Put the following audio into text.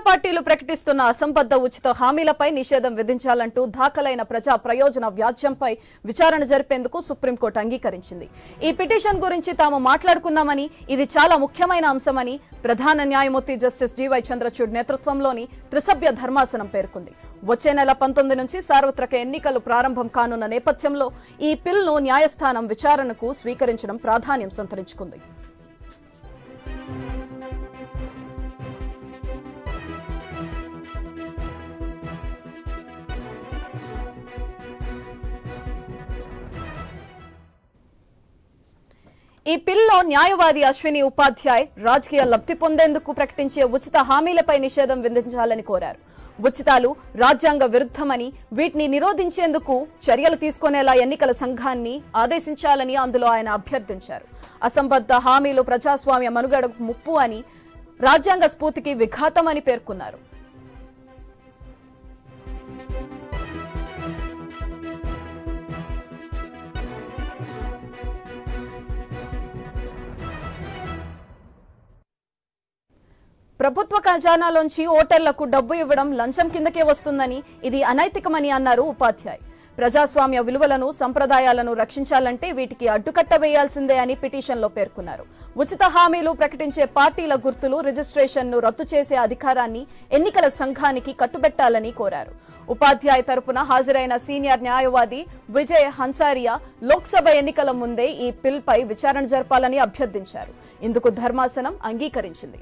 పార్టీలు ప్రకటిస్తున్న అసంబద్ధ ఉచిత హామీలపై నిషేధం విధించాలంటూ దాఖలైన ప్రజా ప్రయోజన వ్యాజ్యంపై విచారణ జరిపేందుకు సుప్రీంకోర్టు అంగీకరించింది. ఈ పిటిషన్ గురించి తాము మాట్లాడుకున్నామని, ఇది చాలా ముఖ్యమైన అంశమని ప్రధాన న్యాయమూర్తి జస్టిస్ డివై చంద్రచూడ్ నేతృత్వంలోని త్రిసభ్య ధర్మాసనం పేర్కొంది. వచ్చే నెల 19 నుంచి సార్వత్రిక ఎన్నికలు ప్రారంభం కానున్న నేపథ్యంలో ఈ పిల్ను న్యాయస్థానం విచారణకు స్వీకరించడం ప్రాధాన్యం సంతరించుకుంది. ఈ పిల్లో న్యాయవాది అశ్విని ఉపాధ్యాయ్ రాజకీయ లబ్ధి పొందేందుకు ప్రకటించే ఉచిత హామీలపై నిషేధం విధించాలని కోరారు. ఉచితాలు రాజ్యాంగ విరుద్ధమని, వీటిని నిరోధించేందుకు చర్యలు తీసుకునేలా ఎన్నికల సంఘాన్ని ఆదేశించాలని అందులో ఆయన అభ్యర్థించారు. అసంబద్ధ హామీలు ప్రజాస్వామ్య మనుగడకు ముప్పు అని, రాజ్యాంగ స్ఫూర్తికి విఘాతమని పేర్కొన్నారు. ప్రభుత్వ ఖజానాలోంచి ఓటర్లకు డబ్బు ఇవ్వడం లంచం కిందకే వస్తుందని, ఇది అనైతికమని అన్నారు ఉపాధ్యాయ్. ప్రజాస్వామ్య విలువలను, సంప్రదాయాలను రక్షించాలంటే వీటికి అడ్డుకట్ట వేయాల్సిందే అని పిటిషన్లో పేర్కొన్నారు. ఉచిత హామీలు ప్రకటించే పార్టీల గుర్తులు, రిజిస్ట్రేషన్ను రద్దు చేసే అధికారాన్ని ఎన్నికల సంఘానికి కట్టుబెట్టాలని కోరారు. ఉపాధ్యాయ్ తరపున హాజరైన సీనియర్ న్యాయవాది విజయ్ హన్సారియా లోక్సభ ఎన్నికల ముందే ఈ పిల్పై విచారణ జరపాలని అభ్యర్థించారు. ఇందుకు ధర్మాసనం అంగీకరించింది.